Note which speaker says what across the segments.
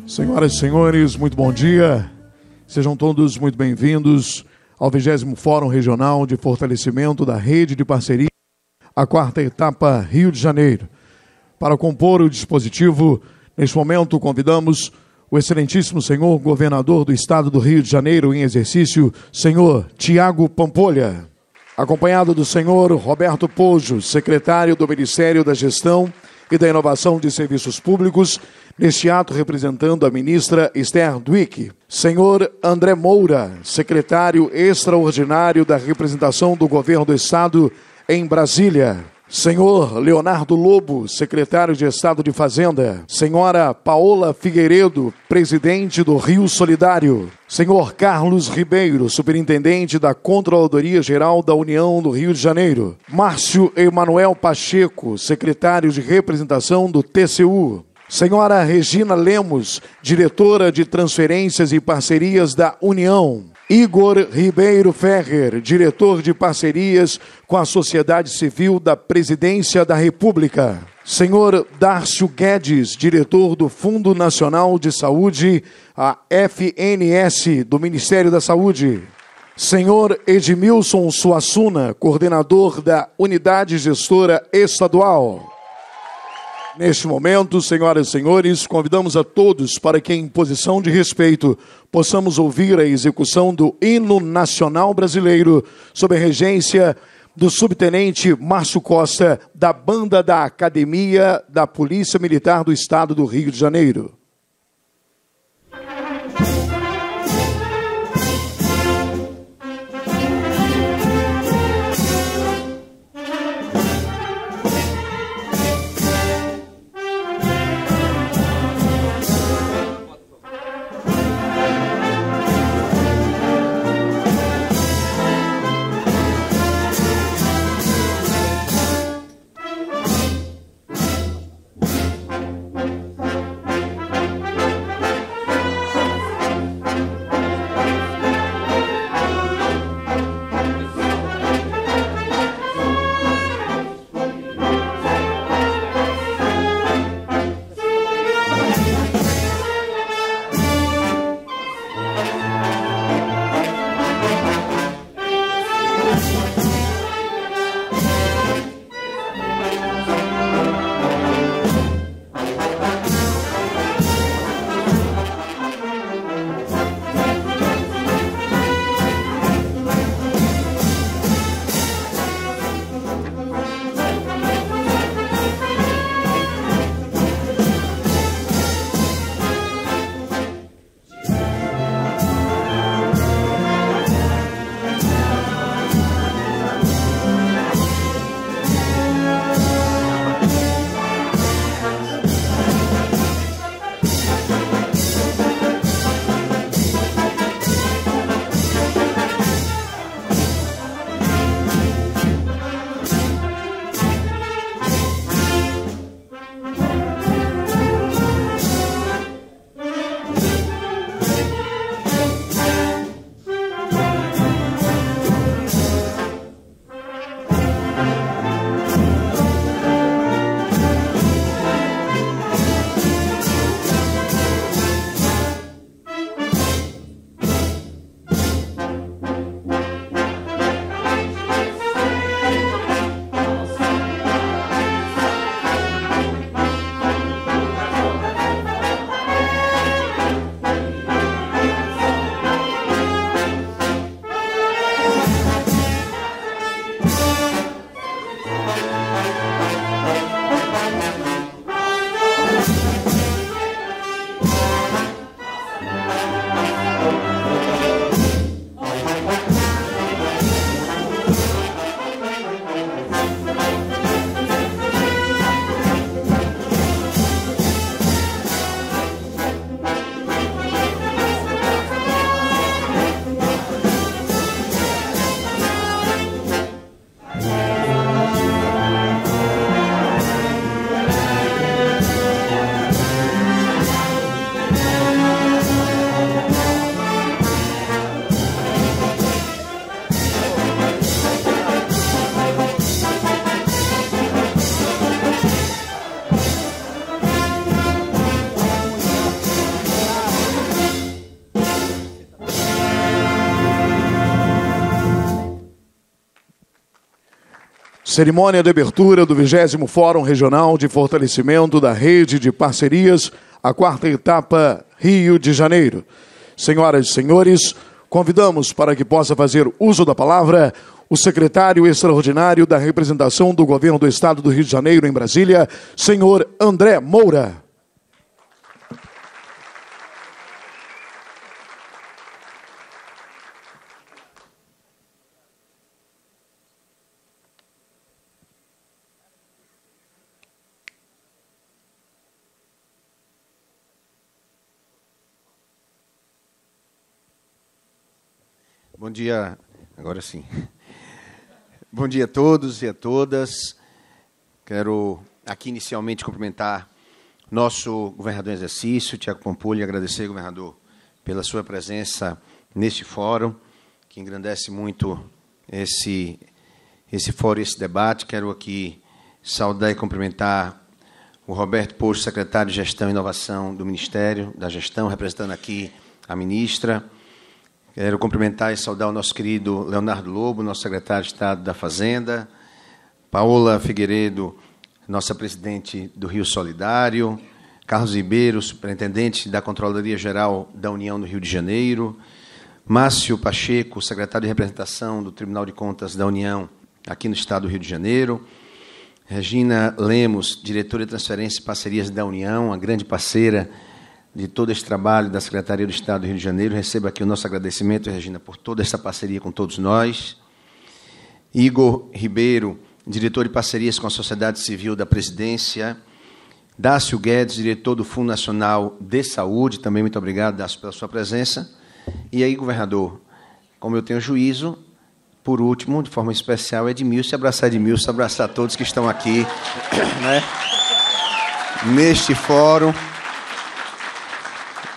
Speaker 1: Senhoras e senhores, muito bom dia. Sejam todos muito bem-vindos ao 20º Fórum Regional de Fortalecimento da Rede de Parceria, a 4ª etapa Rio de Janeiro. Para compor o dispositivo, neste momento convidamos o excelentíssimo senhor governador do estado do Rio de Janeiro em exercício, senhor Tiago Pampolha, acompanhado do senhor Roberto Poggio, secretário do Ministério da Gestão e da Inovação de Serviços Públicos, neste ato representando a ministra Esther Dwick, senhor André Moura, secretário extraordinário da representação do Governo do Estado em Brasília, senhor Leonardo Lobo, secretário de Estado de Fazenda, senhora Paola Figueiredo, presidente do Rio Solidário, senhor Carlos Ribeiro, superintendente da Controladoria Geral da União do Rio de Janeiro, Márcio Emanuel Pacheco, secretário de representação do TCU, senhora Regina Lemos, diretora de transferências e parcerias da União, Igor Ribeiro Ferrer, diretor de parcerias com a sociedade civil da Presidência da República, senhor Dárcio Guedes, diretor do Fundo Nacional de Saúde, a FNS, do Ministério da Saúde, senhor Edmilson Suassuna, coordenador da Unidade Gestora Estadual. Neste momento, senhoras e senhores, convidamos a todos para que, em posição de respeito, possamos ouvir a execução do Hino Nacional Brasileiro, sob a regência do subtenente Márcio Costa, da Banda da Academia da Polícia Militar do Estado do Rio de Janeiro. Cerimônia de abertura do 20º Fórum Regional de Fortalecimento da Rede de Parcerias, a quarta etapa, Rio de Janeiro. Senhoras e senhores, convidamos para que possa fazer uso da palavra o secretário extraordinário da representação do Governo do Estado do Rio de Janeiro em Brasília, senhor André Moura.
Speaker 2: Bom dia, agora sim. Bom dia a todos e a todas. Quero aqui inicialmente cumprimentar nosso governador em exercício, Tiago Pampulha, e agradecer, governador, pela sua presença neste fórum, que engrandece muito esse fórum, esse debate. Quero aqui saudar e cumprimentar o Roberto Posto, secretário de Gestão e Inovação do Ministério da Gestão, representando aqui a ministra. Quero cumprimentar e saudar o nosso querido Leonardo Lobo, nosso secretário de Estado da Fazenda, Paola Figueiredo, nossa presidente do Rio Solidário, Carlos Ribeiro, superintendente da Controladoria Geral da União do Rio de Janeiro, Márcio Pacheco, secretário de Representação do Tribunal de Contas da União aqui no Estado do Rio de Janeiro, Regina Lemos, diretora de Transferência e Parcerias da União, a grande parceira de todo esse trabalho da Secretaria do Estado do Rio de Janeiro. Receba aqui o nosso agradecimento, Regina, por toda essa parceria com todos nós. Igor Ribeiro, diretor de Parcerias com a Sociedade Civil da Presidência. Dácio Guedes, diretor do Fundo Nacional de Saúde. Também muito obrigado, Dácio, pela sua presença. E aí, governador, como eu tenho juízo, por último, de forma especial, Edmilson, abraçar todos que estão aqui, né, neste fórum.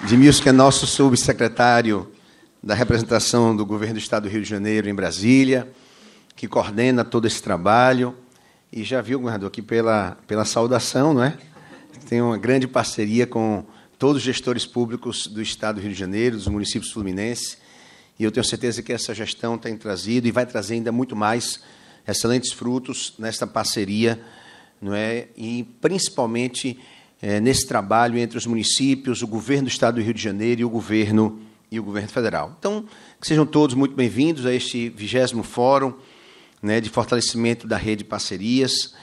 Speaker 2: Edmilson, que é nosso subsecretário da representação do Governo do Estado do Rio de Janeiro em Brasília, que coordena todo esse trabalho. E já viu, governador, aqui pela saudação, não é? Tem uma grande parceria com todos os gestores públicos do Estado do Rio de Janeiro, dos municípios fluminenses, e eu tenho certeza que essa gestão tem trazido e vai trazer ainda muito mais excelentes frutos nesta parceria, não é? E principalmente nesse trabalho entre os municípios, o governo do Estado do Rio de Janeiro e o governo federal. Então, que sejam todos muito bem-vindos a este 20º Fórum, né, de fortalecimento da rede de parcerias.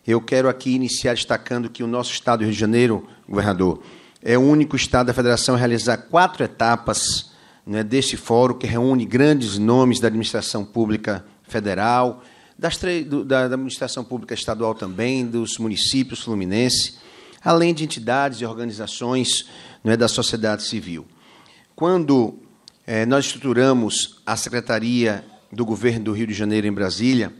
Speaker 2: Eu quero aqui iniciar destacando que o nosso Estado do Rio de Janeiro, governador, é o único Estado da Federação a realizar 4 etapas, né, deste fórum, que reúne grandes nomes da administração pública federal, da administração pública estadual também, dos municípios fluminenses, além de entidades e organizações, não é, da sociedade civil. Quando nós estruturamos a Secretaria do Governo do Rio de Janeiro em Brasília,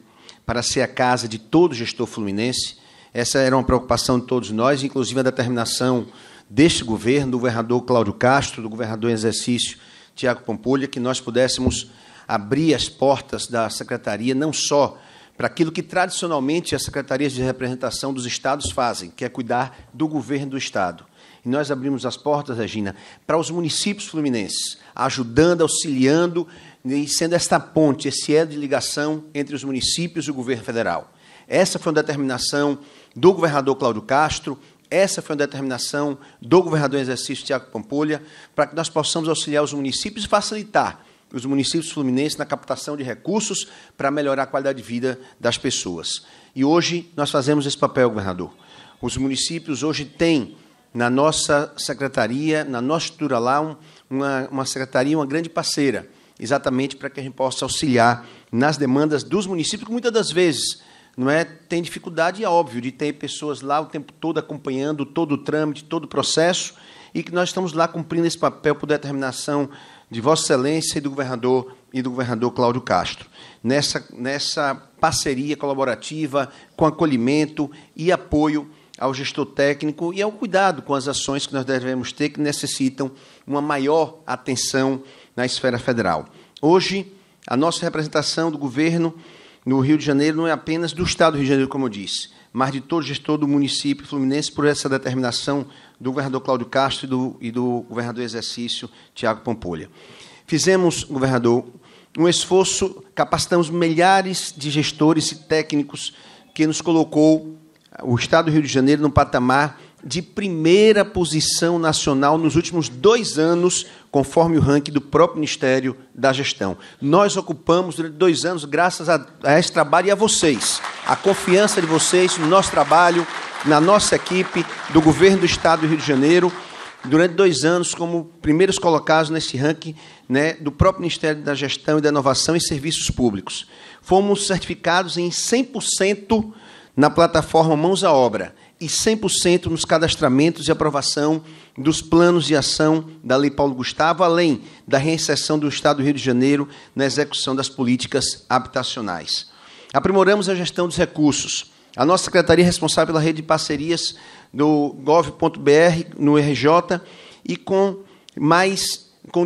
Speaker 2: para ser a casa de todo gestor fluminense, essa era uma preocupação de todos nós, inclusive a determinação deste governo, do governador Cláudio Castro, do governador em exercício Tiago Pampulha, que nós pudéssemos abrir as portas da Secretaria, não só para aquilo que tradicionalmente as secretarias de representação dos estados fazem, que é cuidar do governo do Estado. E nós abrimos as portas, Regina, para os municípios fluminenses, ajudando, auxiliando e sendo esta ponte, esse elo de ligação entre os municípios e o governo federal. Essa foi uma determinação do governador Cláudio Castro, essa foi uma determinação do governador em exercício Tiago Pampulha, para que nós possamos auxiliar os municípios e facilitar os municípios fluminenses na captação de recursos para melhorar a qualidade de vida das pessoas. E hoje nós fazemos esse papel, governador. Os municípios hoje têm, na nossa secretaria, na nossa estrutura lá, uma secretaria, uma grande parceira, exatamente para que a gente possa auxiliar nas demandas dos municípios, que muitas das vezes não é, tem dificuldade, é óbvio, de ter pessoas lá o tempo todo acompanhando todo o trâmite, todo o processo, e que nós estamos lá cumprindo esse papel por determinação de Vossa Excelência e do governador Cláudio Castro, nessa parceria colaborativa com acolhimento e apoio ao gestor técnico e ao cuidado com as ações que nós devemos ter, que necessitam uma maior atenção na esfera federal. Hoje, a nossa representação do governo no Rio de Janeiro não é apenas do Estado do Rio de Janeiro, como eu disse, mas de todo gestor do município fluminense, por essa determinação do governador Cláudio Castro e do governador em exercício Tiago Pampulha. Fizemos, governador, um esforço, capacitamos milhares de gestores e técnicos que nos colocou o Estado do Rio de Janeiro no patamar de primeira posição nacional nos últimos 2 anos, conforme o ranking do próprio Ministério da Gestão. Nós ocupamos durante 2 anos, graças a esse trabalho e a vocês, a confiança de vocês no nosso trabalho, na nossa equipe, do Governo do Estado do Rio de Janeiro, durante 2 anos como primeiros colocados nesse ranking, né, do próprio Ministério da Gestão e da Inovação e Serviços Públicos. Fomos certificados em 100% na plataforma Mãos à Obra e 100% nos cadastramentos e aprovação dos planos de ação da Lei Paulo Gustavo, além da reinserção do Estado do Rio de Janeiro na execução das políticas habitacionais. Aprimoramos a gestão dos recursos. A nossa secretaria é responsável pela rede de parcerias do gov.br, no RJ, e com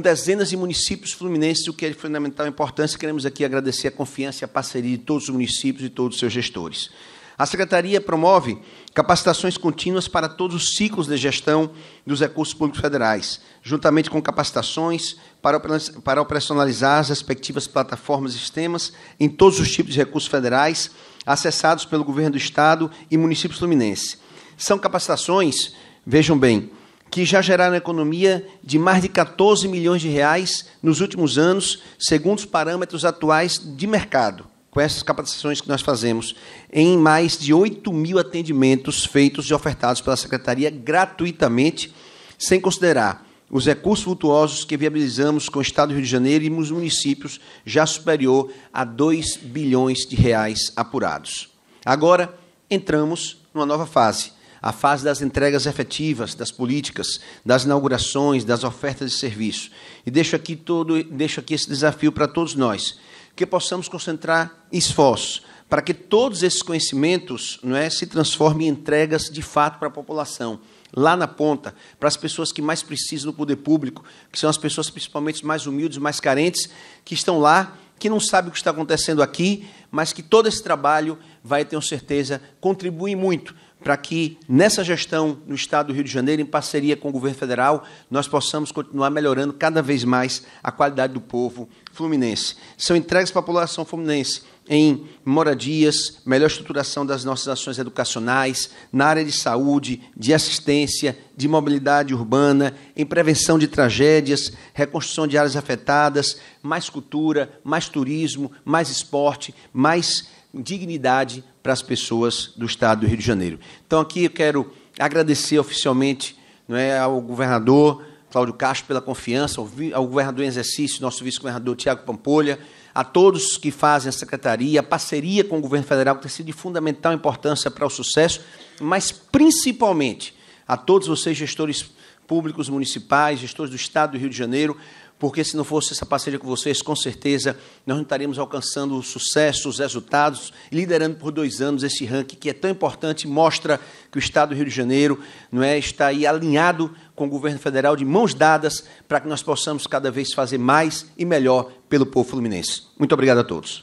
Speaker 2: dezenas de municípios fluminenses, o que é de fundamental importância. Queremos aqui agradecer a confiança e a parceria de todos os municípios e todos os seus gestores. A Secretaria promove capacitações contínuas para todos os ciclos de gestão dos recursos públicos federais, juntamente com capacitações para operacionalizar as respectivas plataformas e sistemas em todos os tipos de recursos federais acessados pelo Governo do Estado e municípios fluminenses. São capacitações, vejam bem, que já geraram economia de mais de 14 milhões de reais nos últimos anos, segundo os parâmetros atuais de mercado, com essas capacitações que nós fazemos, em mais de 8.000 atendimentos feitos e ofertados pela Secretaria gratuitamente, sem considerar os recursos vultuosos que viabilizamos com o Estado do Rio de Janeiro e nos municípios, já superior a 2 bilhões de reais apurados. Agora, entramos numa nova fase, a fase das entregas efetivas, das políticas, das inaugurações, das ofertas de serviço. E deixo aqui esse desafio para todos nós, que possamos concentrar esforços para que todos esses conhecimentos, não é, se transformem em entregas de fato para a população, lá na ponta, para as pessoas que mais precisam do poder público, que são as pessoas principalmente mais humildes, mais carentes, que estão lá, que não sabem o que está acontecendo aqui, mas que todo esse trabalho vai, tenho certeza, contribuir muito para que, nessa gestão no Estado do Rio de Janeiro, em parceria com o Governo Federal, nós possamos continuar melhorando cada vez mais a qualidade do povo fluminense. São entregues para a população fluminense em moradias, melhor estruturação das nossas ações educacionais, na área de saúde, de assistência, de mobilidade urbana, em prevenção de tragédias, reconstrução de áreas afetadas, mais cultura, mais turismo, mais esporte, mais dignidade para as pessoas do Estado do Rio de Janeiro. Então, aqui eu quero agradecer oficialmente, não é, ao governador Cláudio Castro pela confiança, ao governador em exercício, nosso vice-governador Tiago Pampolha, a todos que fazem a secretaria, a parceria com o governo federal, que tem sido de fundamental importância para o sucesso, mas principalmente a todos vocês, gestores públicos municipais, gestores do Estado do Rio de Janeiro, porque se não fosse essa parceria com vocês, com certeza, nós não estaríamos alcançando o sucesso, os resultados, liderando por 2 anos esse ranking que é tão importante, mostra que o Estado do Rio de Janeiro, não é, está aí alinhado com o governo federal, de mãos dadas, para que nós possamos cada vez fazer mais e melhor pelo povo fluminense. Muito obrigado a todos.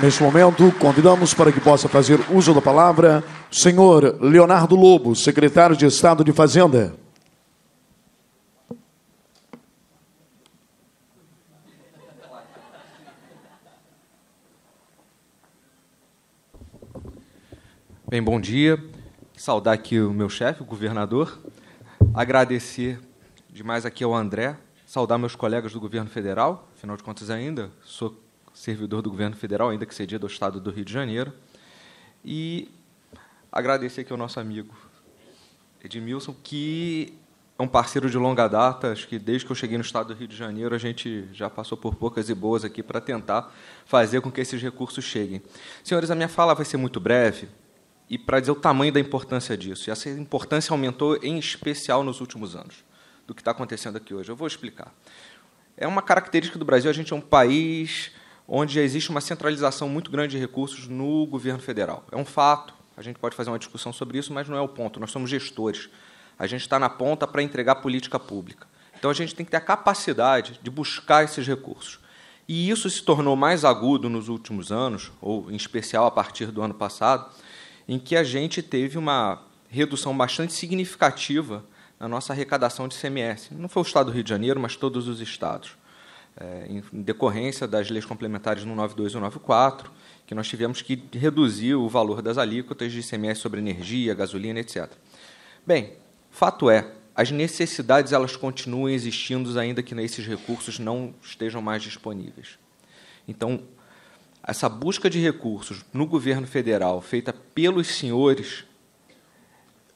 Speaker 1: Neste momento, convidamos para que possa fazer uso da palavra o senhor Leonardo Lobo, secretário de Estado de Fazenda.
Speaker 3: Bem, bom dia. Saudar aqui o meu chefe, o governador. Agradecer demais aqui ao André. Saudar meus colegas do governo federal. Afinal de contas, ainda sou servidor do governo federal, ainda que cedia do Estado do Rio de Janeiro. E agradecer aqui ao nosso amigo Edmilson, que é um parceiro de longa data. Acho que desde que eu cheguei no Estado do Rio de Janeiro, a gente já passou por poucas e boas aqui para tentar fazer com que esses recursos cheguem. Senhores, a minha fala vai ser muito breve, e para dizer o tamanho da importância disso. E essa importância aumentou, em especial, nos últimos anos, do que está acontecendo aqui hoje. Eu vou explicar. É uma característica do Brasil, a gente é um país onde existe uma centralização muito grande de recursos no governo federal. É um fato, a gente pode fazer uma discussão sobre isso, mas não é o ponto. Nós somos gestores. A gente está na ponta para entregar política pública. Então, a gente tem que ter a capacidade de buscar esses recursos. E isso se tornou mais agudo nos últimos anos, ou, em especial, a partir do ano passado, em que a gente teve uma redução bastante significativa na nossa arrecadação de ICMS. Não foi o Estado do Rio de Janeiro, mas todos os estados. Em decorrência das leis complementares 192 e 194, que nós tivemos que reduzir o valor das alíquotas de ICMS sobre energia, gasolina, etc. Bem, fato é, as necessidades elas continuam existindo, ainda que esses recursos não estejam mais disponíveis. Então, essa busca de recursos no governo federal, feita pelos senhores,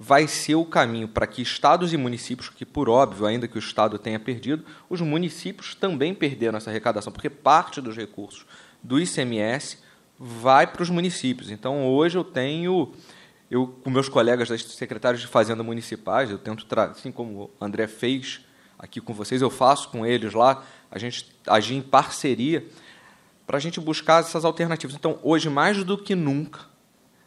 Speaker 3: vai ser o caminho para que estados e municípios, que, por óbvio, ainda que o Estado tenha perdido, os municípios também perderam essa arrecadação, porque parte dos recursos do ICMS vai para os municípios. Então, hoje eu com meus colegas das secretários de Fazenda municipais, eu tento, assim como o André fez aqui com vocês, eu faço com eles lá, a gente agir em parceria para a gente buscar essas alternativas. Então, hoje, mais do que nunca,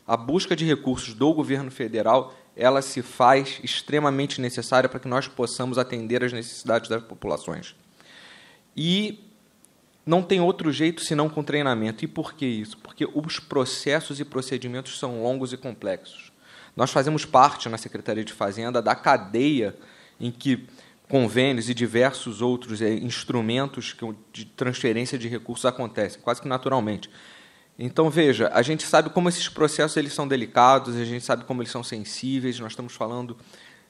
Speaker 3: a busca de recursos do governo federal ela se faz extremamente necessária para que nós possamos atender às necessidades das populações. E não tem outro jeito senão com treinamento. E por que isso? Porque os processos e procedimentos são longos e complexos. Nós fazemos parte, na Secretaria de Fazenda, da cadeia em que convênios e diversos outros instrumentos de transferência de recursos acontecem, quase que naturalmente. Então, veja, a gente sabe como esses processos eles são delicados, a gente sabe como eles são sensíveis, nós estamos falando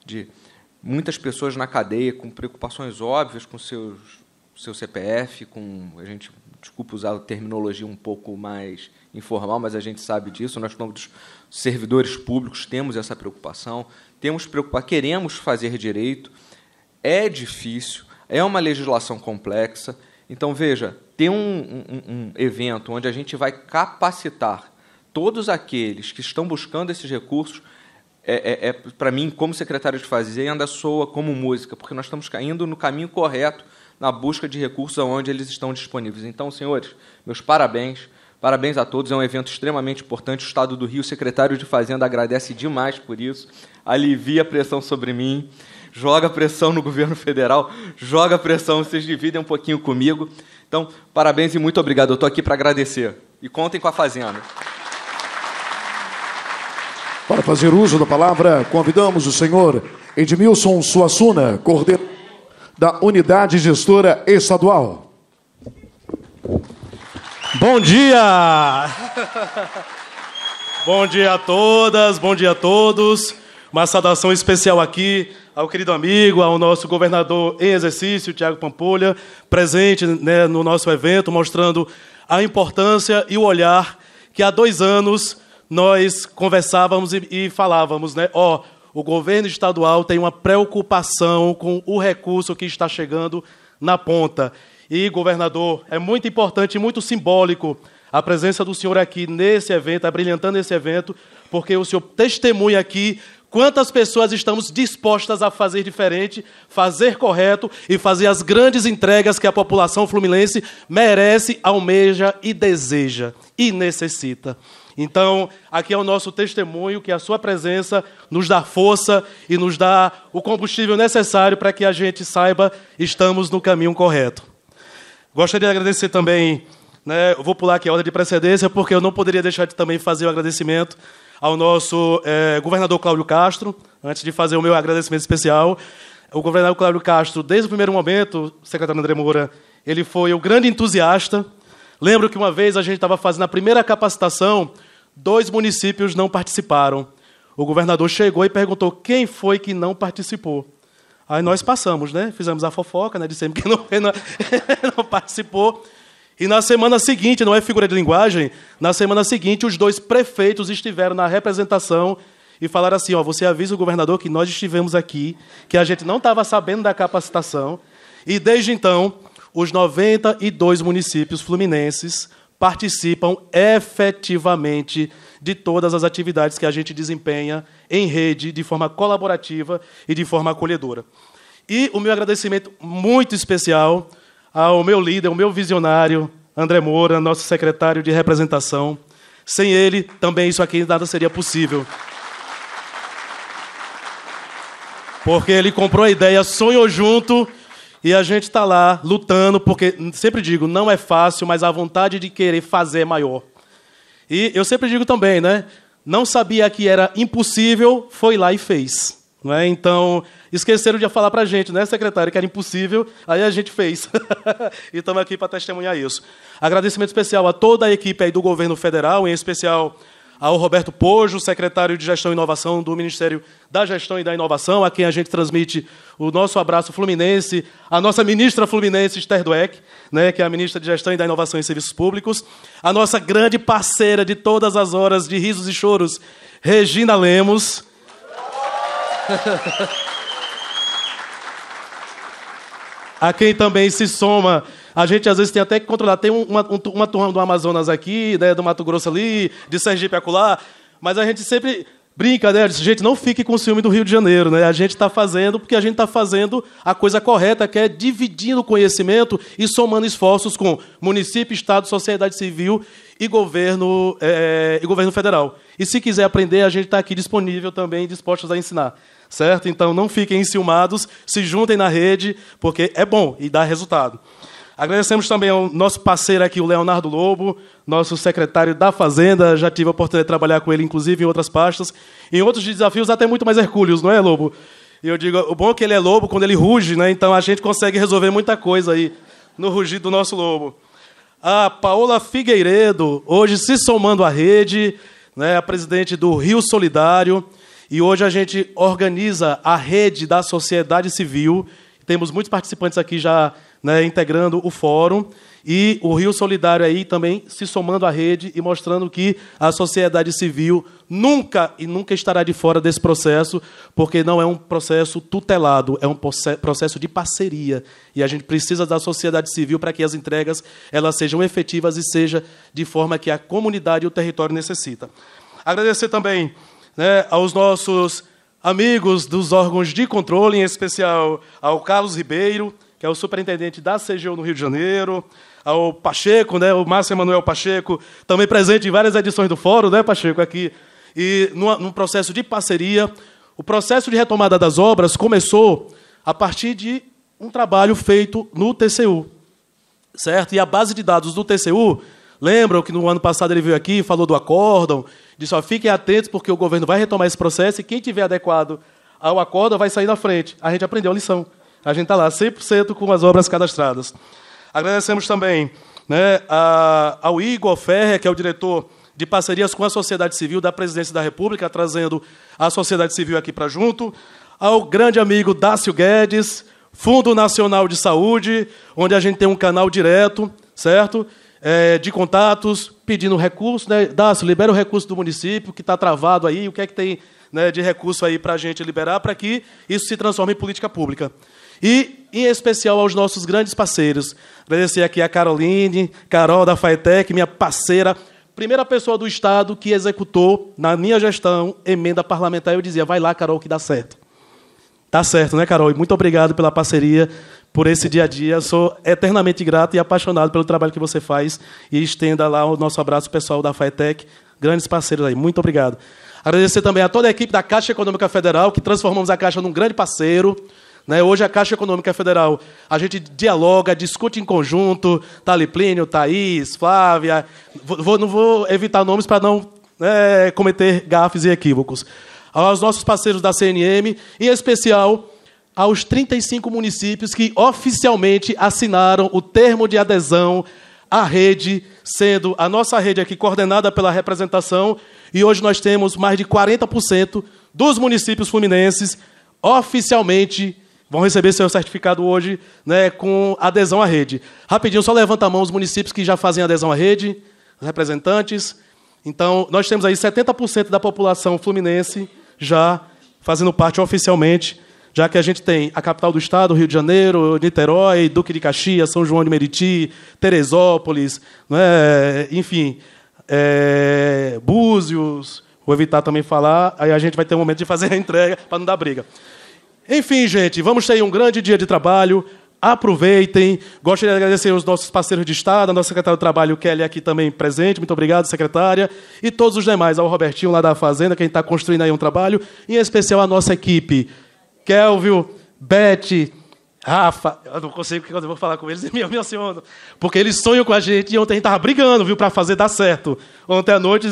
Speaker 3: de muitas pessoas na cadeia com preocupações óbvias com seu CPF, a gente, desculpa usar a terminologia um pouco mais informal, mas a gente sabe disso, nós somos servidores públicos, temos essa preocupação, queremos fazer direito, é difícil, é uma legislação complexa. Então, veja, ter um evento onde a gente vai capacitar todos aqueles que estão buscando esses recursos, para mim, como secretário de Fazenda, soa como música, porque nós estamos indo no caminho correto na busca de recursos onde eles estão disponíveis. Então, senhores, meus parabéns a todos, é um evento extremamente importante. O Estado do Rio, o secretário de Fazenda, agradece demais por isso, alivia a pressão sobre mim, joga pressão no governo federal, joga pressão, vocês dividem um pouquinho comigo. Então, parabéns e muito obrigado. Eu estou aqui para agradecer. E contem com a Fazenda.
Speaker 1: Para fazer uso da palavra, convidamos o senhor Edmilson Suassuna, coordenador da Unidade Gestora Estadual.
Speaker 4: Bom dia! Bom dia a todas, bom dia a todos. Uma saudação especial aqui ao querido amigo, ao nosso governador em exercício, Tiago Pampolha, presente, né, no nosso evento, mostrando a importância e o olhar que há 2 anos nós conversávamos e falávamos, né? O governo estadual tem uma preocupação com o recurso que está chegando na ponta. E, governador, é muito importante e muito simbólico a presença do senhor aqui nesse evento, abrilhantando esse evento, porque o senhor testemunha aqui quantas pessoas estamos dispostas a fazer diferente, fazer correto e fazer as grandes entregas que a população fluminense merece, almeja e deseja e necessita. Então, aqui é o nosso testemunho que a sua presença nos dá força e nos dá o combustível necessário para que a gente saiba estamos no caminho correto. Gostaria de agradecer também, né, eu vou pular aqui a ordem de precedência, porque eu não poderia deixar de também fazer o agradecimento ao nosso governador Cláudio Castro, antes de fazer o meu agradecimento especial. O governador Cláudio Castro, desde o primeiro momento, o secretário André Moura, ele foi o grande entusiasta. Lembro que uma vez a gente estava fazendo a primeira capacitação, 2 municípios não participaram. O governador chegou e perguntou quem foi que não participou. Aí nós passamos, né? Fizemos a fofoca, né? Dissemos que não participou. E na semana seguinte, não é figura de linguagem, na semana seguinte os 2 prefeitos estiveram na representação e falaram assim, você avisa o governador que nós estivemos aqui, que a gente não estava sabendo da capacitação, e desde então os 92 municípios fluminenses participam efetivamente de todas as atividades que a gente desempenha em rede, de forma colaborativa e de forma acolhedora. E o meu agradecimento muito especial ao meu líder, ao meu visionário, André Moura, nosso secretário de representação. Sem ele, também isso aqui nada seria possível. Porque ele comprou a ideia, sonhou junto, e a gente está lá lutando, porque, sempre digo, não é fácil, mas a vontade de querer fazer é maior. E eu sempre digo também, né? Não sabia que era impossível, foi lá e fez. Não é? Então, esqueceram de falar para a gente, né, secretário, que era impossível, aí a gente fez. E estamos aqui para testemunhar isso. Agradecimento especial a toda a equipe aí do governo federal, em especial ao Roberto Pojo, secretário de Gestão e Inovação do Ministério da Gestão e da Inovação, a quem a gente transmite o nosso abraço fluminense, a nossa ministra fluminense, Esther Dweck, né, que é a ministra de Gestão e da Inovação em Serviços Públicos, a nossa grande parceira de todas as horas de risos e choros, Regina Lemos, a quem também se soma. A gente, às vezes, tem até que controlar. Tem uma turma do Amazonas aqui, né, do Mato Grosso ali, de Sergipe acolá, mas a gente sempre brinca, né? Gente, não fique com ciúme do Rio de Janeiro, né? A gente está fazendo porque a gente está fazendo a coisa correta, que é dividindo o conhecimento e somando esforços com município, Estado, sociedade civil e governo federal. E se quiser aprender, a gente está aqui disponível também, dispostos a ensinar. Certo? Então, não fiquem enciumados, se juntem na rede, porque é bom e dá resultado. Agradecemos também ao nosso parceiro aqui, o Leonardo Lobo, nosso secretário da Fazenda. Já tive a oportunidade de trabalhar com ele, inclusive, em outras pastas. Em outros desafios, até muito mais hercúleos, não é, Lobo? E eu digo, o bom é que ele é lobo quando ele ruge, né? Então a gente consegue resolver muita coisa aí no rugido do nosso lobo. A Paola Figueiredo, hoje se somando à rede, né, a presidente do Rio Solidário. E hoje a gente organiza a rede da sociedade civil. Temos muitos participantes aqui já, né, integrando o fórum. E o Rio Solidário aí também se somando à rede e mostrando que a sociedade civil nunca estará de fora desse processo, porque não é um processo tutelado, é um processo de parceria. E a gente precisa da sociedade civil para que as entregas elas sejam efetivas e seja de forma que a comunidade e o território necessita. Agradecer também, né, aos nossos amigos dos órgãos de controle, em especial ao Carlos Ribeiro, que é o superintendente da CGU no Rio de Janeiro, ao Pacheco, né, o Márcio Emanuel Pacheco, também presente em várias edições do Fórum, né, Pacheco, aqui, e num processo de parceria. O processo de retomada das obras começou a partir de um trabalho feito no TCU, certo? E a base de dados do TCU, lembram que no ano passado ele veio aqui, falou do acórdão, disse, ó, fiquem atentos porque o governo vai retomar esse processo e quem tiver adequado ao acórdão vai sair na frente. A gente aprendeu a lição. A gente está lá 100% com as obras cadastradas. Agradecemos também, né, ao Igor Ferrer, que é o diretor de parcerias com a sociedade civil da Presidência da República, trazendo a sociedade civil aqui para junto. Ao grande amigo Dácio Guedes, Fundo Nacional de Saúde, onde a gente tem um canal direto, certo? De contatos, pedindo recurso, né? Dácio, libera o recurso do município, que está travado aí, o que é que tem, né, de recurso aí para a gente liberar, para que isso se transforme em política pública. E, em especial, aos nossos grandes parceiros. Agradecer aqui a Caroline, Carol da FAETEC, minha parceira, primeira pessoa do Estado que executou, na minha gestão, emenda parlamentar. Eu dizia, vai lá, Carol, que dá certo. Dá certo, né, Carol? E muito obrigado pela parceria, por esse dia a dia. Sou eternamente grato e apaixonado pelo trabalho que você faz. E estenda lá o nosso abraço pessoal da FAETEC, grandes parceiros aí. Muito obrigado. Agradecer também a toda a equipe da Caixa Econômica Federal, que transformamos a Caixa num grande parceiro. Né? Hoje a Caixa Econômica Federal, a gente dialoga, discute em conjunto. Thali Plínio, Thaís, Flávia. Não vou evitar nomes para não, né, cometer gafes e equívocos. Aos nossos parceiros da CNM, em especial aos 35 municípios que oficialmente assinaram o termo de adesão à rede, sendo a nossa rede aqui coordenada pela representação, e hoje nós temos mais de 40% dos municípios fluminenses oficialmente vão receber seu certificado hoje, né, com adesão à rede. Rapidinho, só levanta a mão os municípios que já fazem adesão à rede, os representantes. Então, nós temos aí 70% da população fluminense já fazendo parte oficialmente, já que a gente tem a capital do estado, Rio de Janeiro, Niterói, Duque de Caxias, São João de Meriti, Teresópolis, né, enfim, Búzios, vou evitar também falar, aí a gente vai ter um momento de fazer a entrega para não dar briga. Enfim, gente, vamos ter um grande dia de trabalho. Aproveitem. Gostaria de agradecer aos nossos parceiros de Estado, a nossa secretária do Trabalho, Kelly, aqui também presente. Muito obrigado, secretária. E todos os demais, ao Robertinho lá da Fazenda, quem está construindo aí um trabalho. Em especial a nossa equipe. Kelvio, Beth, Rafa. Eu não consigo, quando eu vou falar com eles, me emociono. Porque eles sonham com a gente e ontem a gente estava brigando, viu, para fazer dar certo. Ontem à noite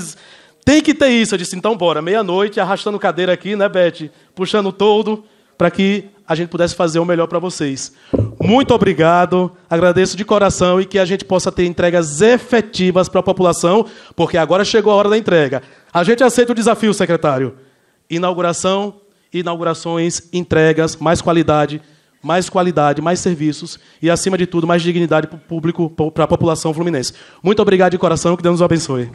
Speaker 4: tem que ter isso. Eu disse, então bora, meia-noite, arrastando cadeira aqui, né, Beth? Puxando todo, para que a gente pudesse fazer o melhor para vocês. Muito obrigado, agradeço de coração e que a gente possa ter entregas efetivas para a população, porque agora chegou a hora da entrega. A gente aceita o desafio, secretário. Inaugurações, entregas, mais qualidade, mais serviços e, acima de tudo, mais dignidade para o público, para a população fluminense. Muito obrigado de coração, que Deus nos abençoe.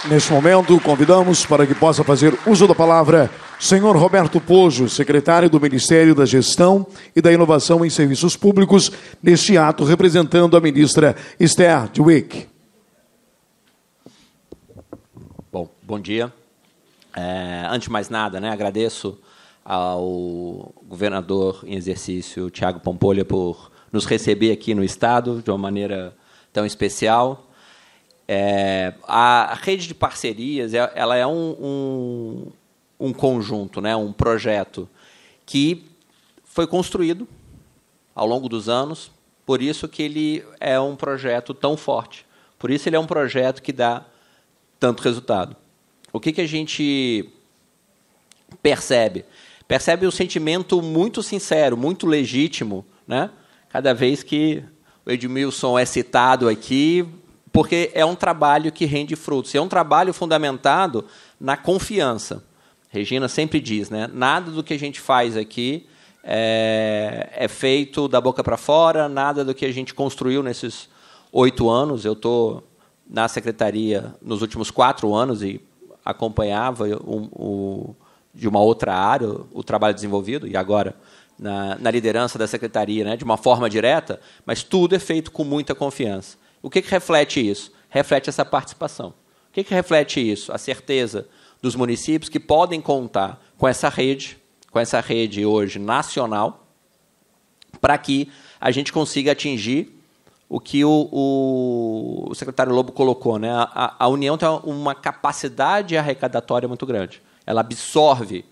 Speaker 1: Neste momento, convidamos para que possa fazer uso da palavra senhor Roberto Pojo, secretário do Ministério da Gestão e da Inovação em Serviços Públicos, neste ato representando a ministra Esther Dwick.
Speaker 5: Bom dia. Antes de mais nada, agradeço ao governador em exercício, Thiago Pampolha, por nos receber aqui no Estado de uma maneira tão especial. A rede de parcerias ela é um conjunto, um projeto que foi construído ao longo dos anos, por isso que ele é um projeto tão forte, por isso ele é um projeto que dá tanto resultado. O que a gente percebe? Percebe um sentimento muito sincero, muito legítimo, cada vez que o Edmilson é citado aqui, porque é um trabalho que rende frutos. É um trabalho fundamentado na confiança. Regina sempre diz, nada do que a gente faz aqui é feito da boca para fora, nada do que a gente construiu nesses 8 anos. Eu estou na secretaria nos últimos 4 anos e acompanhava de uma outra área o trabalho desenvolvido, e agora na liderança da secretaria, de uma forma direta, mas tudo é feito com muita confiança. O que reflete isso? Reflete essa participação. O que reflete isso? A certeza dos municípios que podem contar com essa rede hoje nacional, para que a gente consiga atingir o que o secretário Lobo colocou. A União tem uma capacidade arrecadatória muito grande. Ela absorve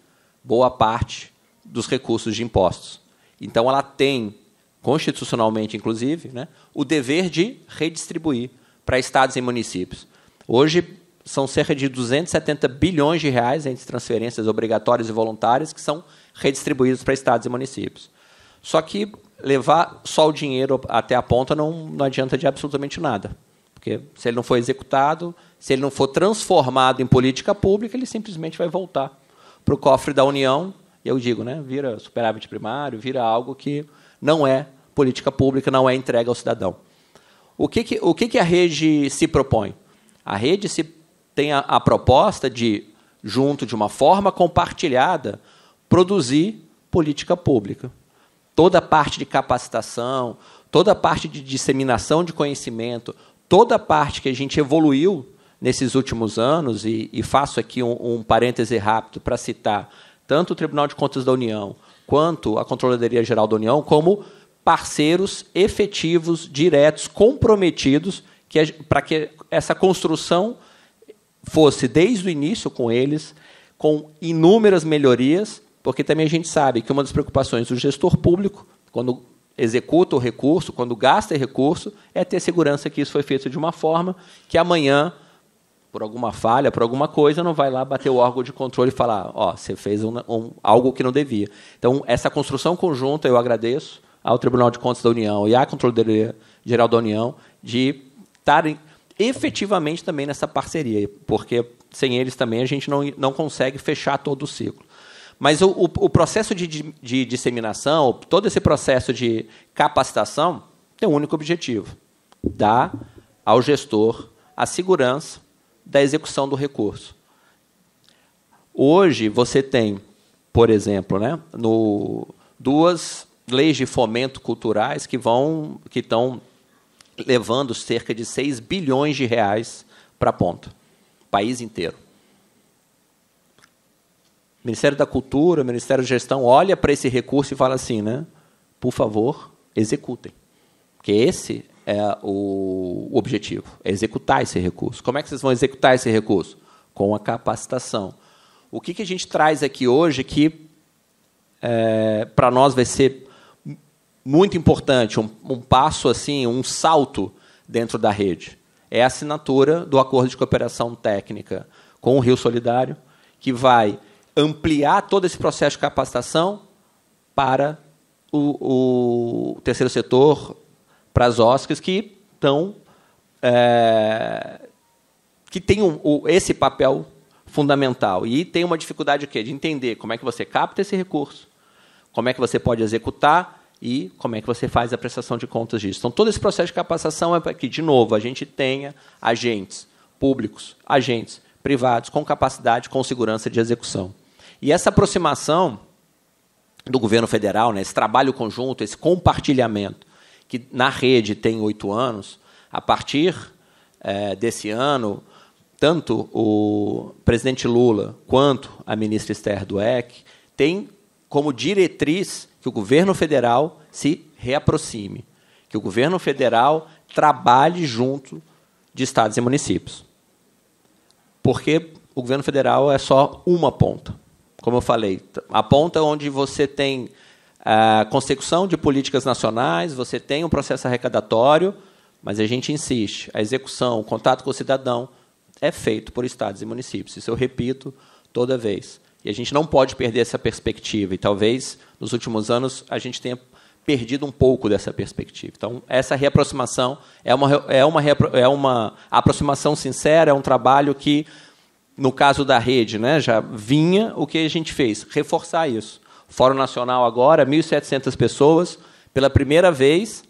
Speaker 5: boa parte dos recursos de impostos. Então, ela tem, constitucionalmente, inclusive, o dever de redistribuir para estados e municípios. Hoje, são cerca de 270 bilhões de reais entre transferências obrigatórias e voluntárias que são redistribuídos para estados e municípios. Só que levar só o dinheiro até a ponta não adianta de absolutamente nada. Porque, se ele não for executado, se ele não for transformado em política pública, ele simplesmente vai voltar para o cofre da União. E eu digo, vira superávit primário, vira algo que não é política pública, não é entrega ao cidadão. O que a rede se propõe? A rede tem a proposta de, junto de uma forma compartilhada, produzir política pública. Toda a parte de capacitação, toda a parte de disseminação de conhecimento, toda a parte que a gente evoluiu nesses últimos anos, e faço aqui um parêntese rápido para citar tanto o Tribunal de Contas da União quanto a Controladoria Geral da União como parceiros efetivos, diretos, comprometidos, para que essa construção fosse, desde o início com eles, com inúmeras melhorias, porque também a gente sabe que uma das preocupações do gestor público, quando executa o recurso, quando gasta recurso, é ter segurança que isso foi feito de uma forma que amanhã, por alguma falha, por alguma coisa, não vai lá bater o órgão de controle e falar, você fez algo que não devia. Então, essa construção conjunta, eu agradeço ao Tribunal de Contas da União e à Controladoria Geral da União de estarem efetivamente também nessa parceria, porque sem eles também a gente não consegue fechar todo o ciclo. Mas o processo de disseminação, todo esse processo de capacitação, tem um único objetivo: dar ao gestor a segurança da execução do recurso. Hoje, você tem, por exemplo, duas leis de fomento culturais que estão levando cerca de 6 bilhões de reais para a ponta, país inteiro. O Ministério da Cultura, o Ministério da Gestão olha para esse recurso e fala assim, por favor, executem. Porque esse é o objetivo, é executar esse recurso. Como é que vocês vão executar esse recurso? Com a capacitação. O que a gente traz aqui hoje que, para nós, vai ser muito importante, um passo, assim, um salto dentro da rede? é a assinatura do Acordo de Cooperação Técnica com o Rio Solidário, que vai ampliar todo esse processo de capacitação para o terceiro setor, para as OSCs que estão que tem esse papel fundamental. E tem uma dificuldade de entender como é que você capta esse recurso, como é que você pode executar e como é que você faz a prestação de contas disso. Então, todo esse processo de capacitação é para que, de novo, a gente tenha agentes públicos, agentes privados com capacidade, com segurança de execução. E essa aproximação do governo federal, né, esse trabalho conjunto, esse compartilhamento, que na rede tem 8 anos, a partir desse ano, tanto o presidente Lula quanto a ministra Esther Dweck têm como diretriz que o governo federal se reaproxime, que o governo federal trabalhe junto de estados e municípios. Porque o governo federal é só uma ponta. Como eu falei, a ponta onde você tem a consecução de políticas nacionais, você tem um processo arrecadatório, mas a gente insiste, a execução, o contato com o cidadão é feito por estados e municípios. Isso eu repito toda vez. E a gente não pode perder essa perspectiva. E talvez, nos últimos anos, a gente tenha perdido um pouco dessa perspectiva. Então, essa reaproximação é uma aproximação sincera, é um trabalho que, no caso da rede, né, já vinha. O que a gente fez? Reforçar isso. O Fórum Nacional agora, 1.700 pessoas, pela primeira vez,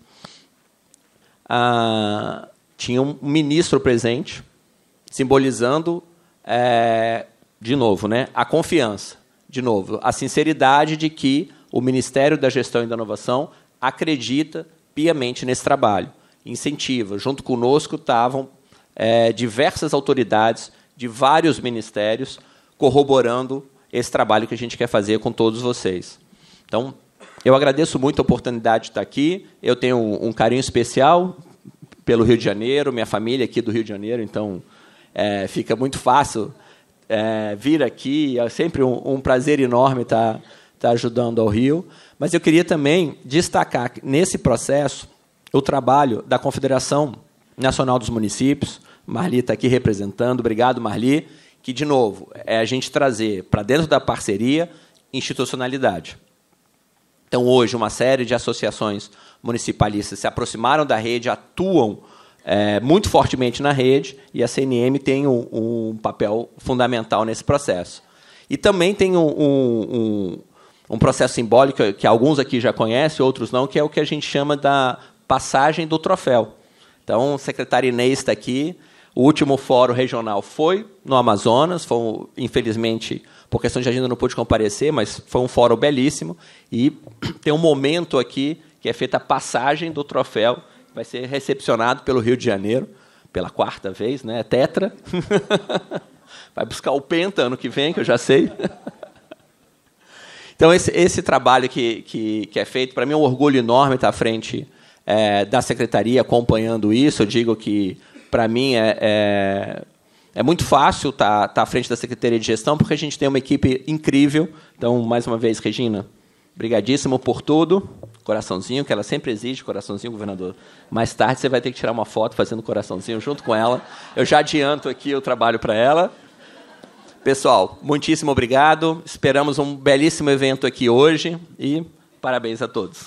Speaker 5: tinha um ministro presente, simbolizando, de novo, né, a confiança, de novo, a sinceridade de que o Ministério da Gestão e da Inovação acredita piamente nesse trabalho, incentiva. Junto conosco estavam diversas autoridades de vários ministérios corroborando esse trabalho que a gente quer fazer com todos vocês. Então, eu agradeço muito a oportunidade de estar aqui. Eu tenho um carinho especial pelo Rio de Janeiro, minha família aqui do Rio de Janeiro, então fica muito fácil vir aqui. É sempre um prazer enorme estar ajudando ao Rio. Mas eu queria também destacar, nesse processo, o trabalho da Confederação Nacional dos Municípios. Marli está aqui representando. Obrigado, Marli. Que, de novo, é a gente trazer para dentro da parceria institucionalidade. Então, hoje, uma série de associações municipalistas se aproximaram da rede, atuam muito fortemente na rede, e a CNM tem um papel fundamental nesse processo. E também tem um processo simbólico que alguns aqui já conhecem, outros não, que é o que a gente chama da passagem do troféu. Então, o secretário Inês está aqui. O último fórum regional foi no Amazonas, infelizmente, por questão de agenda, não pude comparecer, mas foi um fórum belíssimo. E tem um momento aqui que é feita a passagem do troféu, que vai ser recepcionado pelo Rio de Janeiro, pela 4ª vez, né? Tetra. Vai buscar o Penta ano que vem, que eu já sei. Então, esse trabalho que é feito, para mim é um orgulho enorme estar à frente da secretaria acompanhando isso. Eu digo que, para mim, é muito fácil estar à frente da Secretaria de Gestão, porque a gente tem uma equipe incrível. Então, mais uma vez, Regina, brigadíssimo por tudo. Coraçãozinho, que ela sempre exige, coraçãozinho, governador. Mais tarde você vai ter que tirar uma foto fazendo coraçãozinho junto com ela. Eu já adianto aqui o trabalho para ela. Pessoal, muitíssimo obrigado. Esperamos um belíssimo evento aqui hoje e parabéns a todos.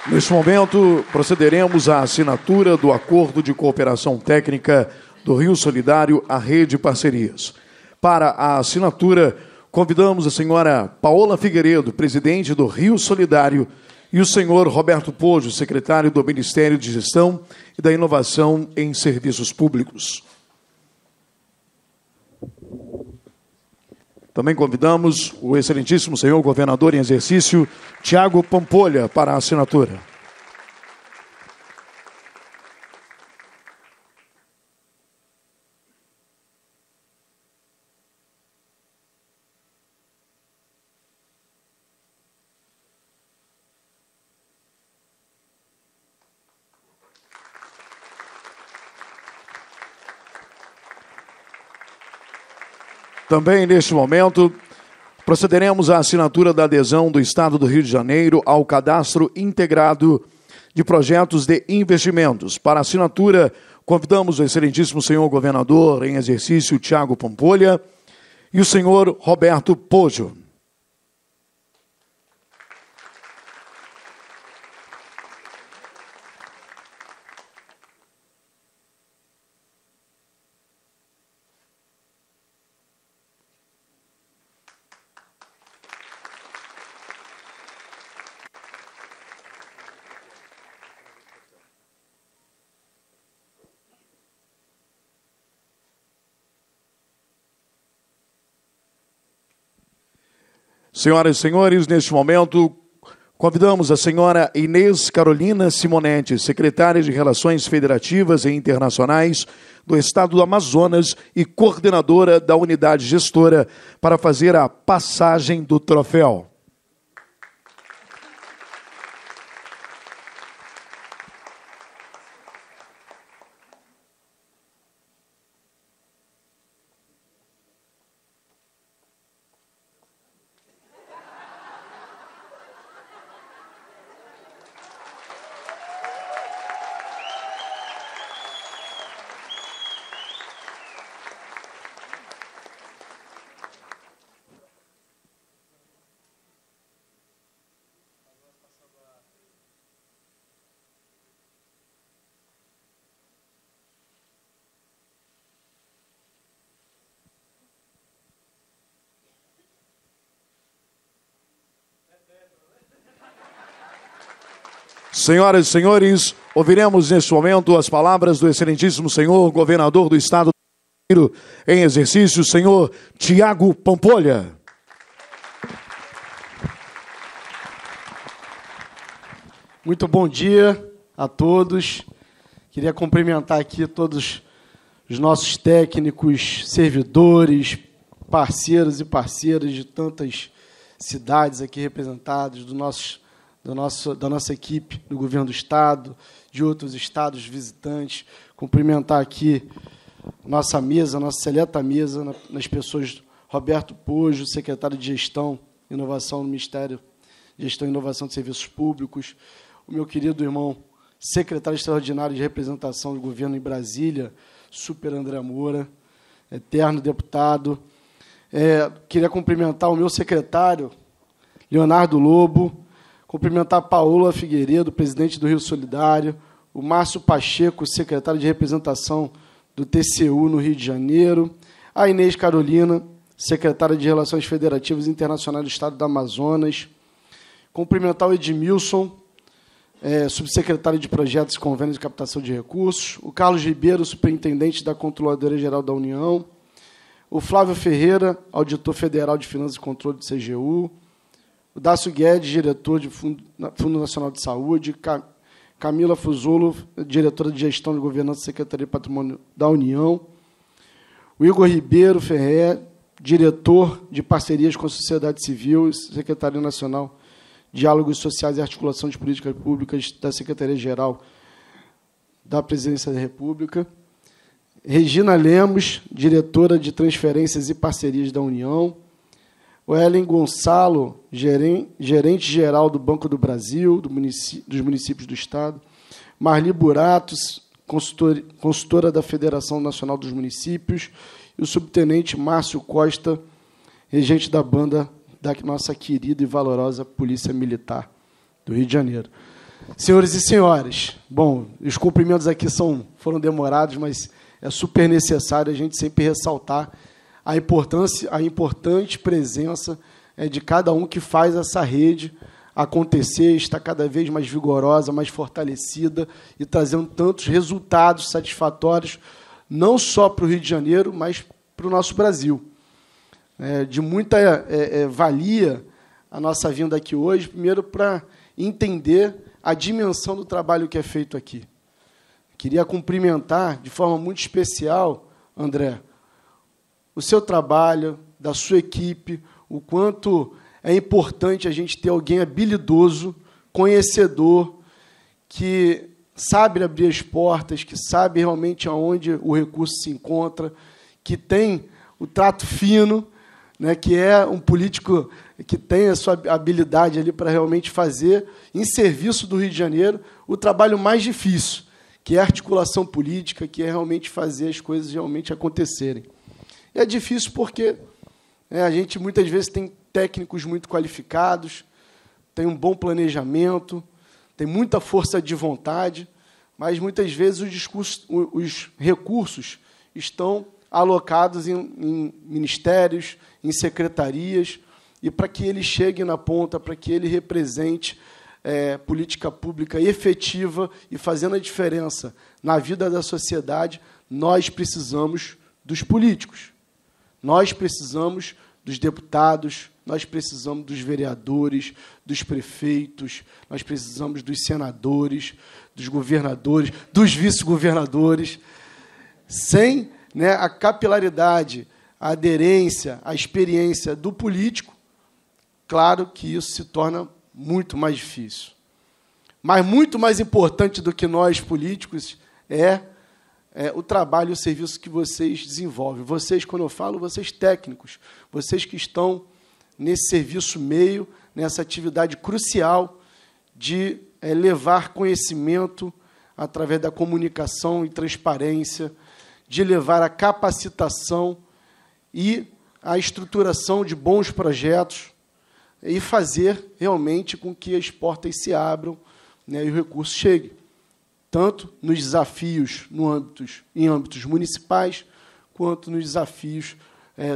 Speaker 1: Neste momento, procederemos à assinatura do Acordo de Cooperação Técnica do Rio Solidário à Rede Parcerias. Para a assinatura, convidamos a senhora Paola Figueiredo, presidente do Rio Solidário, e o senhor Roberto Poggio, secretário do Ministério de Gestão e da Inovação em Serviços Públicos. Também convidamos o excelentíssimo senhor governador em exercício, Tiago Pampolha, para a assinatura. Também, neste momento, procederemos à assinatura da adesão do Estado do Rio de Janeiro ao Cadastro Integrado de Projetos de Investimentos. Para assinatura, convidamos o excelentíssimo senhor governador em exercício, Tiago Pampolha, e o senhor Roberto Poggio. Senhoras e senhores, neste momento, convidamos a senhora Inês Carolina Simonetti, secretária de Relações Federativas e Internacionais do Estado do Amazonas e coordenadora da unidade gestora, para fazer a passagem do troféu. Senhoras e senhores, ouviremos neste momento as palavras do excelentíssimo senhor governador do Estado do Rio de Janeiro em exercício, senhor Tiago Pampolha.
Speaker 6: Muito bom dia a todos. Queria cumprimentar aqui todos os nossos técnicos, servidores, parceiros e parceiras de tantas cidades aqui representadas, da nossa equipe do Governo do Estado, de outros estados visitantes. Cumprimentar aqui nossa mesa, nossa seleta mesa, nas pessoas Roberto Poggio, secretário de Gestão e Inovação no Ministério de Gestão e Inovação de Serviços Públicos, o meu querido irmão, secretário extraordinário de representação do governo em Brasília, Super André Moura, eterno deputado. Queria cumprimentar o meu secretário, Leonardo Lobo, cumprimentar a Paola Figueiredo, presidente do Rio Solidário, o Márcio Pacheco, secretário de representação do TCU no Rio de Janeiro, a Inês Carolina, secretária de Relações Federativas Internacionais do Estado do Amazonas, cumprimentar o Edmilson, subsecretário de Projetos e Convênios de Captação de Recursos, o Carlos Ribeiro, superintendente da Controladoria Geral da União, o Flávio Ferreira, auditor federal de Finanças e Controle do CGU, o Dácio Guedes, diretor do Fundo Nacional de Saúde, Camila Fusolo, diretora de Gestão de Governança e Secretaria de Patrimônio da União, o Igor Ribeiro Ferrer, diretor de Parcerias com a Sociedade Civil e Secretaria Nacional de Diálogos Sociais e Articulação de Políticas Públicas da Secretaria-Geral da Presidência da República, Regina Lemos, diretora de Transferências e Parcerias da União, o Ellen Gonçalo, gerente-geral do Banco do Brasil, dos municípios do Estado, Marli Buratos, consultora da Federação Nacional dos Municípios, e o subtenente Márcio Costa, regente da banda da nossa querida e valorosa Polícia Militar do Rio de Janeiro. Senhores e senhoras, bom, os cumprimentos aqui foram demorados, mas é super necessário a gente sempre ressaltar a importante presença de cada um que faz essa rede acontecer, está cada vez mais vigorosa, mais fortalecida e trazendo tantos resultados satisfatórios, não só para o Rio de Janeiro, mas para o nosso Brasil. De muita valia a nossa vinda aqui hoje, primeiro para entender a dimensão do trabalho que é feito aqui. Queria cumprimentar de forma muito especial, André, o seu trabalho, da sua equipe, o quanto é importante a gente ter alguém habilidoso, conhecedor, que sabe abrir as portas, que sabe realmente aonde o recurso se encontra, que tem o trato fino, né, que é um político que tem a sua habilidade ali para realmente fazer, em serviço do Rio de Janeiro, o trabalho mais difícil, que é a articulação política, que é realmente fazer as coisas realmente acontecerem. E é difícil porque a gente, muitas vezes, tem técnicos muito qualificados, tem um bom planejamento, tem muita força de vontade, mas, muitas vezes, os recursos estão alocados em ministérios, em secretarias, e para que ele chegue na ponta, para que ele represente política pública efetiva e fazendo a diferença na vida da sociedade, nós precisamos dos políticos. Nós precisamos dos deputados, nós precisamos dos vereadores, dos prefeitos, nós precisamos dos senadores, dos governadores, dos vice-governadores. Sem a capilaridade, a aderência, a experiência do político, claro que isso se torna muito mais difícil. Mas muito mais importante do que nós, políticos, é o trabalho e o serviço que vocês desenvolvem. Vocês, quando eu falo, vocês técnicos, vocês que estão nesse serviço meio, nessa atividade crucial de levar conhecimento através da comunicação e transparência, de levar a capacitação e a estruturação de bons projetos e fazer realmente com que as portas se abram, e o recurso chegue, tanto nos desafios em âmbitos municipais, quanto nos desafios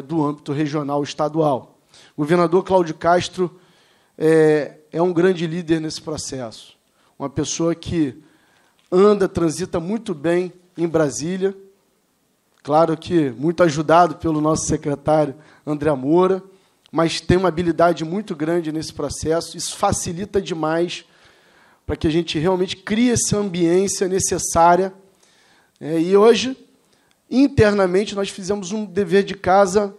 Speaker 6: do âmbito regional estadual. O governador Cláudio Castro é um grande líder nesse processo, uma pessoa que transita muito bem em Brasília, claro que muito ajudado pelo nosso secretário André Moura, mas tem uma habilidade muito grande nesse processo. Isso facilita demais para que a gente realmente crie essa ambiência necessária. E hoje, internamente, nós fizemos um dever de casa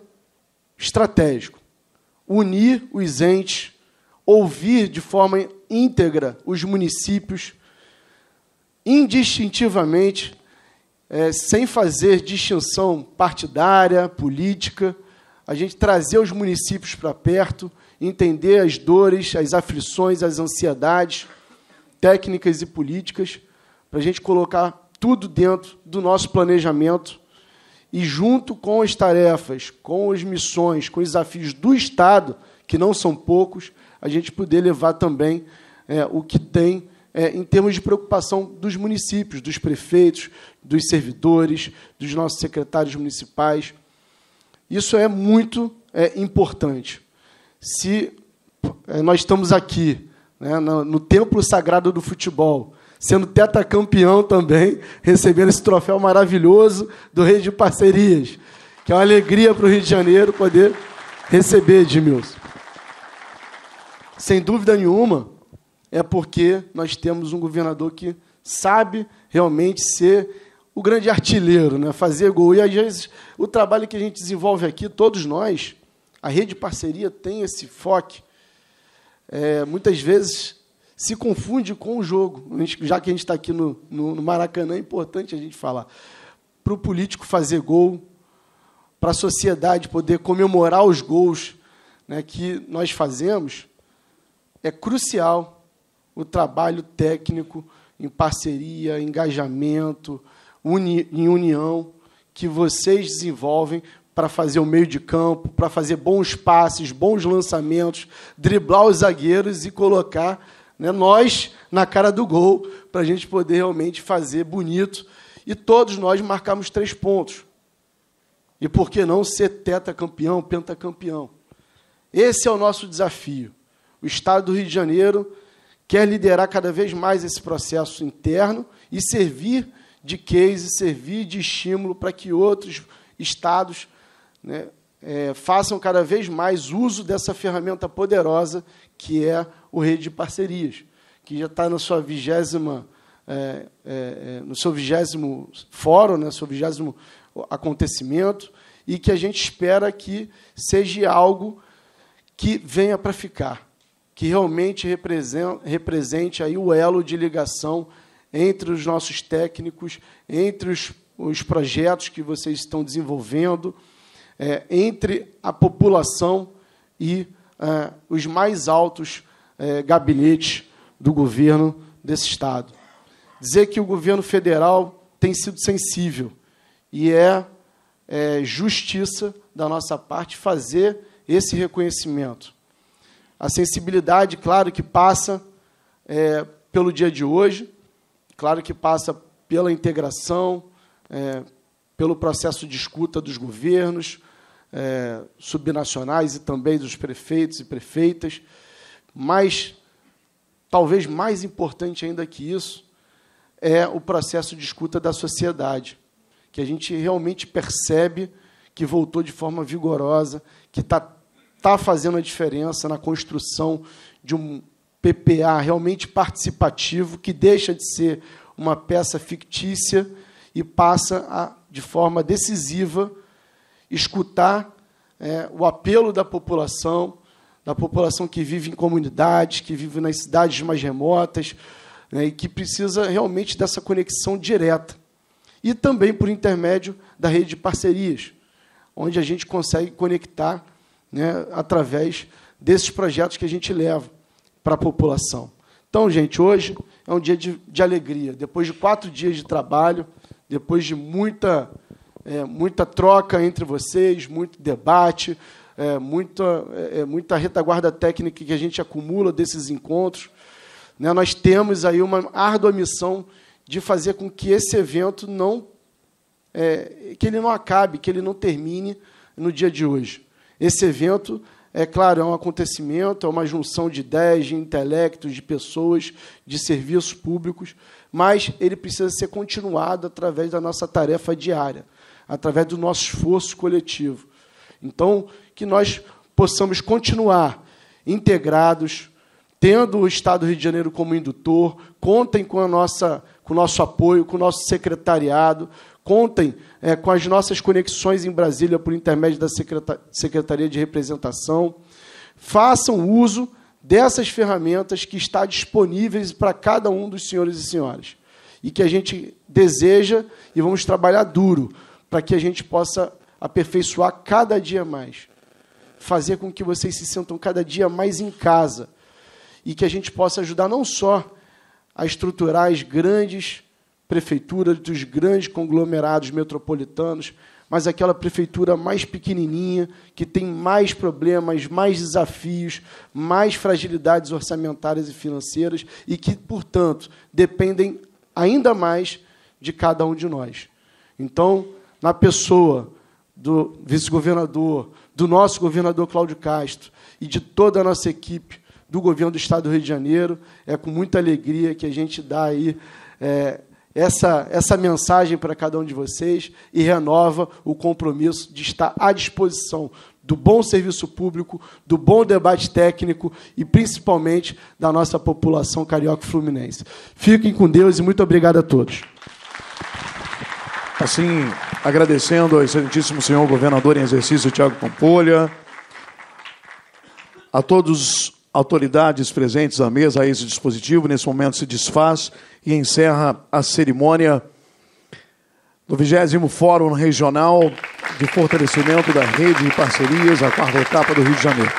Speaker 6: estratégico. Unir os entes, ouvir de forma íntegra os municípios, indistintivamente, sem fazer distinção partidária, política, a gente trazer os municípios para perto, entender as dores, as aflições, as ansiedades técnicas e políticas, para a gente colocar tudo dentro do nosso planejamento e, junto com as tarefas, com as missões, com os desafios do Estado, que não são poucos, a gente poder levar também o que tem em termos de preocupação dos municípios, dos prefeitos, dos servidores, dos nossos secretários municipais. Isso é muito importante. Se nós estamos aqui, no Templo Sagrado do Futebol, sendo tetracampeão também, recebendo esse troféu maravilhoso do Rei de Parcerias, que é uma alegria para o Rio de Janeiro poder receber, Edmilson. Sem dúvida nenhuma, é porque nós temos um governador que sabe realmente ser o grande artilheiro, fazer gol. E, às vezes, o trabalho que a gente desenvolve aqui, todos nós, a Rede de Parceria tem esse foco, muitas vezes se confunde com o jogo. Já que a gente está aqui no Maracanã, é importante a gente falar. Para o político fazer gol, para a sociedade poder comemorar os gols que nós fazemos, é crucial o trabalho técnico em parceria, engajamento, em união, que vocês desenvolvem para fazer o meio de campo, para fazer bons passes, bons lançamentos, driblar os zagueiros e colocar nós na cara do gol, para a gente poder realmente fazer bonito. E todos nós marcamos 3 pontos. E por que não ser tetracampeão, pentacampeão? Esse é o nosso desafio. O Estado do Rio de Janeiro quer liderar cada vez mais esse processo interno e servir de case, servir de estímulo para que outros estados façam cada vez mais uso dessa ferramenta poderosa que é o Rede de Parcerias, que já está no seu 20º fórum, no seu 20º acontecimento, e que a gente espera que seja algo que venha para ficar, que realmente represente aí o elo de ligação entre os nossos técnicos, entre os projetos que vocês estão desenvolvendo, entre a população e os mais altos gabinetes do governo desse Estado. Dizer que o governo federal tem sido sensível e é justiça da nossa parte fazer esse reconhecimento. A sensibilidade, claro, que passa pelo dia de hoje, claro que passa pela integração, pelo processo de escuta dos governos subnacionais e também dos prefeitos e prefeitas, mas talvez mais importante ainda que isso é o processo de escuta da sociedade, que a gente realmente percebe que voltou de forma vigorosa, que está fazendo a diferença na construção de um PPA realmente participativo, que deixa de ser uma peça fictícia e passa a, de forma decisiva, escutar o apelo da população que vive em comunidades, que vive nas cidades mais remotas, e que precisa realmente dessa conexão direta. E também por intermédio da rede de parcerias, onde a gente consegue conectar através desses projetos que a gente leva para a população. Então, gente, hoje é um dia de alegria. Depois de 4 dias de trabalho, depois de muita troca entre vocês, muito debate, muita retaguarda técnica que a gente acumula desses encontros, nós temos aí uma árdua missão de fazer com que esse evento que ele não acabe, que ele não termine no dia de hoje. Esse evento, claro, é um acontecimento, é uma junção de ideias, de intelectos, de pessoas, de serviços públicos, mas ele precisa ser continuado através da nossa tarefa diária, através do nosso esforço coletivo. Então, que nós possamos continuar integrados, tendo o Estado do Rio de Janeiro como indutor, contem com o nosso apoio, com o nosso secretariado, contem com as nossas conexões em Brasília por intermédio da Secretaria de Representação, façam uso dessas ferramentas que estão disponíveis para cada um dos senhores e senhoras, e que a gente deseja e vamos trabalhar duro para que a gente possa aperfeiçoar cada dia mais, fazer com que vocês se sintam cada dia mais em casa, e que a gente possa ajudar não só a estruturar as grandes prefeituras dos grandes conglomerados metropolitanos, mas aquela prefeitura mais pequenininha, que tem mais problemas, mais desafios, mais fragilidades orçamentárias e financeiras, e que, portanto, dependem ainda mais de cada um de nós. Então, na pessoa do vice-governador, do nosso governador Cláudio Castro e de toda a nossa equipe do governo do Estado do Rio de Janeiro, é com muita alegria que a gente dá aí essa mensagem para cada um de vocês e renova o compromisso de estar à disposição do bom serviço público, do bom debate técnico e, principalmente, da nossa população carioca fluminense. Fiquem com Deus e muito obrigado a todos.
Speaker 1: Assim, agradecendo ao excelentíssimo senhor governador em exercício, Tiago Pampolha, a todos autoridades presentes à mesa, a esse dispositivo, nesse momento se desfaz e encerra a cerimônia do 20º Fórum Regional de Fortalecimento da Rede de Parcerias, a 4ª etapa do Rio de Janeiro.